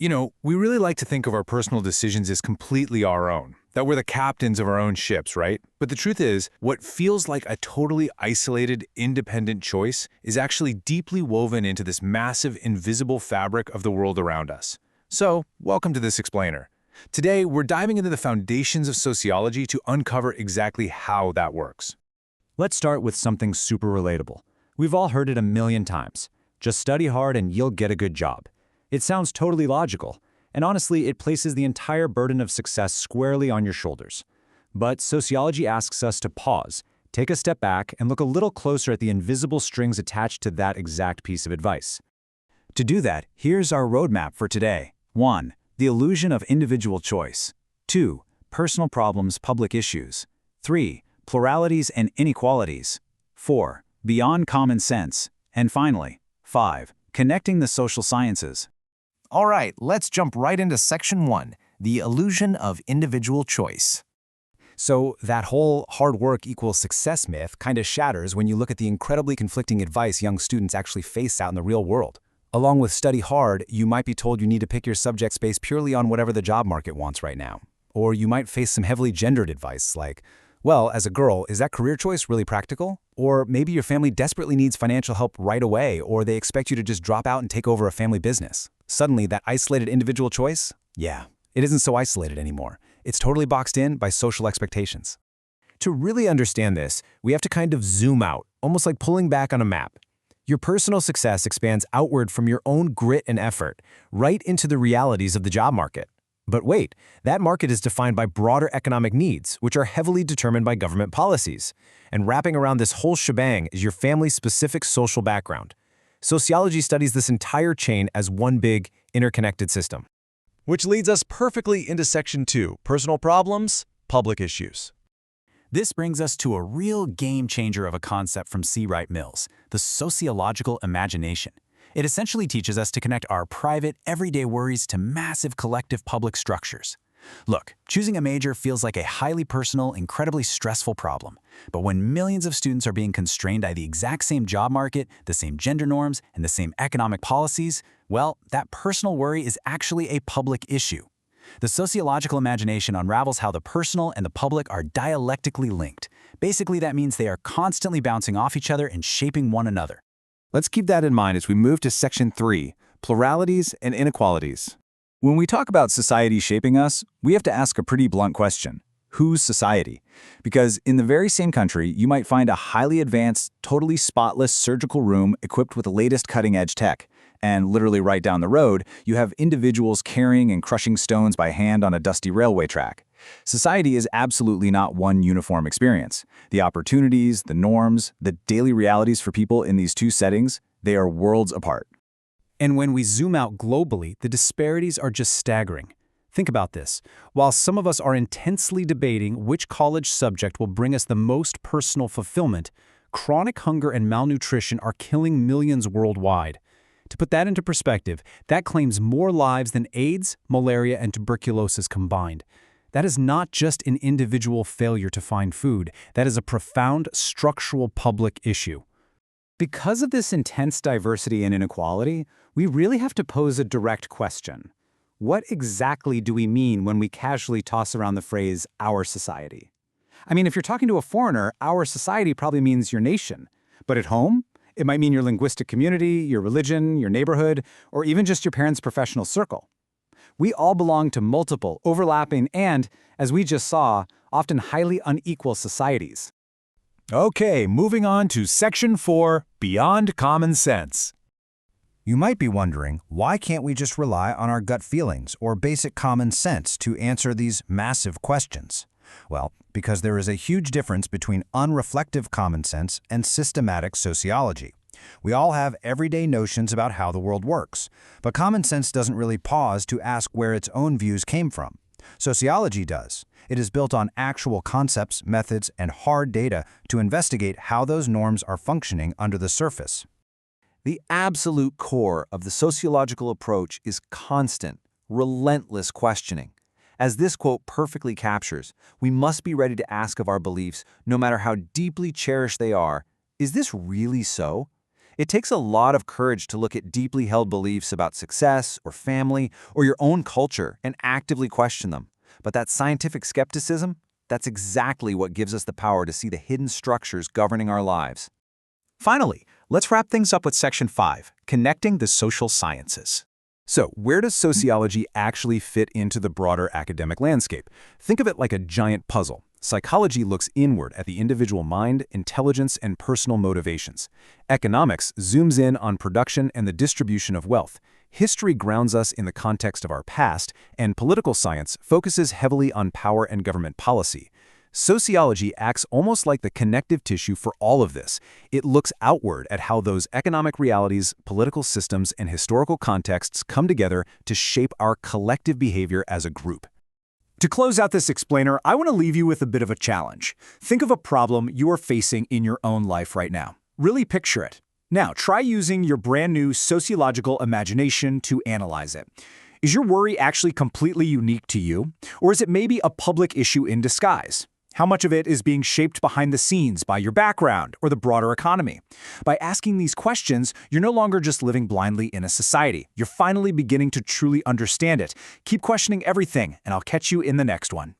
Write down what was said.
We really like to think of our personal decisions as completely our own, that we're the captains of our own ships, right? But the truth is, what feels like a totally isolated, independent choice is actually deeply woven into this massive, invisible fabric of the world around us. So, welcome to this explainer. Today, we're diving into the foundations of sociology to uncover exactly how that works. Let's start with something super relatable. We've all heard it a million times. Just study hard and you'll get a good job. It sounds totally logical, and honestly, it places the entire burden of success squarely on your shoulders. But sociology asks us to pause, take a step back, and look a little closer at the invisible strings attached to that exact piece of advice. To do that, here's our roadmap for today. 1. The illusion of individual choice. 2. Personal problems, public issues. 3. Pluralities and inequalities. 4. Beyond common sense. And finally, 5. Connecting the social sciences. All right, let's jump right into Section 1, the illusion of individual choice. So that whole hard work equals success myth kind of shatters when you look at the incredibly conflicting advice young students actually face out in the real world. Along with study hard, you might be told you need to pick your subjects based purely on whatever the job market wants right now. Or you might face some heavily gendered advice like, well, as a girl, is that career choice really practical? Or maybe your family desperately needs financial help right away, or they expect you to just drop out and take over a family business. Suddenly, that isolated individual choice? Yeah, it isn't so isolated anymore. It's totally boxed in by social expectations. To really understand this, we have to kind of zoom out, almost like pulling back on a map. Your personal success expands outward from your own grit and effort, right into the realities of the job market. But wait, that market is defined by broader economic needs, which are heavily determined by government policies. And wrapping around this whole shebang is your family's specific social background. Sociology studies this entire chain as one big, interconnected system. Which leads us perfectly into Section 2, personal problems, public issues. This brings us to a real game changer of a concept from C. Wright Mills, the sociological imagination. It essentially teaches us to connect our private, everyday worries to massive collective public structures. Look, choosing a major feels like a highly personal, incredibly stressful problem. But when millions of students are being constrained by the exact same job market, the same gender norms, and the same economic policies, well, that personal worry is actually a public issue. The sociological imagination unravels how the personal and the public are dialectically linked. Basically, that means they are constantly bouncing off each other and shaping one another. Let's keep that in mind as we move to Section 3, pluralities and inequalities. When we talk about society shaping us, we have to ask a pretty blunt question. Whose society? Because in the very same country, you might find a highly advanced, totally spotless surgical room equipped with the latest cutting-edge tech. And literally right down the road, you have individuals carrying and crushing stones by hand on a dusty railway track. Society is absolutely not one uniform experience. The opportunities, the norms, the daily realities for people in these two settings, they are worlds apart. And when we zoom out globally, the disparities are just staggering. Think about this. While some of us are intensely debating which college subject will bring us the most personal fulfillment, chronic hunger and malnutrition are killing millions worldwide. To put that into perspective, that claims more lives than AIDS, malaria, and tuberculosis combined. That is not just an individual failure to find food. That is a profound structural public issue. Because of this intense diversity and inequality, we really have to pose a direct question. What exactly do we mean when we casually toss around the phrase, our society? I mean, if you're talking to a foreigner, our society probably means your nation. But at home, it might mean your linguistic community, your religion, your neighborhood, or even just your parents' professional circle. We all belong to multiple, overlapping, and, as we just saw, often highly unequal societies. Okay, moving on to Section 4, Beyond Common Sense. You might be wondering, why can't we just rely on our gut feelings or basic common sense to answer these massive questions? Well, because there is a huge difference between unreflective common sense and systematic sociology. We all have everyday notions about how the world works, but common sense doesn't really pause to ask where its own views came from. Sociology does. It is built on actual concepts, methods, and hard data to investigate how those norms are functioning under the surface. The absolute core of the sociological approach is constant, relentless questioning. As this quote perfectly captures, we must be ready to ask of our beliefs, no matter how deeply cherished they are, is this really so? It takes a lot of courage to look at deeply held beliefs about success or family or your own culture and actively question them. But that scientific skepticism, that's exactly what gives us the power to see the hidden structures governing our lives. Finally, let's wrap things up with Section 5, Connecting the Social Sciences. So, where does sociology actually fit into the broader academic landscape? Think of it like a giant puzzle. Psychology looks inward at the individual mind, intelligence, and personal motivations. Economics zooms in on production and the distribution of wealth. History grounds us in the context of our past, and political science focuses heavily on power and government policy. Sociology acts almost like the connective tissue for all of this. It looks outward at how those economic realities, political systems, and historical contexts come together to shape our collective behavior as a group. To close out this explainer, I want to leave you with a bit of a challenge. Think of a problem you are facing in your own life right now. Really picture it. Now, try using your brand new sociological imagination to analyze it. Is your worry actually completely unique to you? Or is it maybe a public issue in disguise? How much of it is being shaped behind the scenes by your background or the broader economy? By asking these questions, you're no longer just living blindly in a society. You're finally beginning to truly understand it. Keep questioning everything, and I'll catch you in the next one.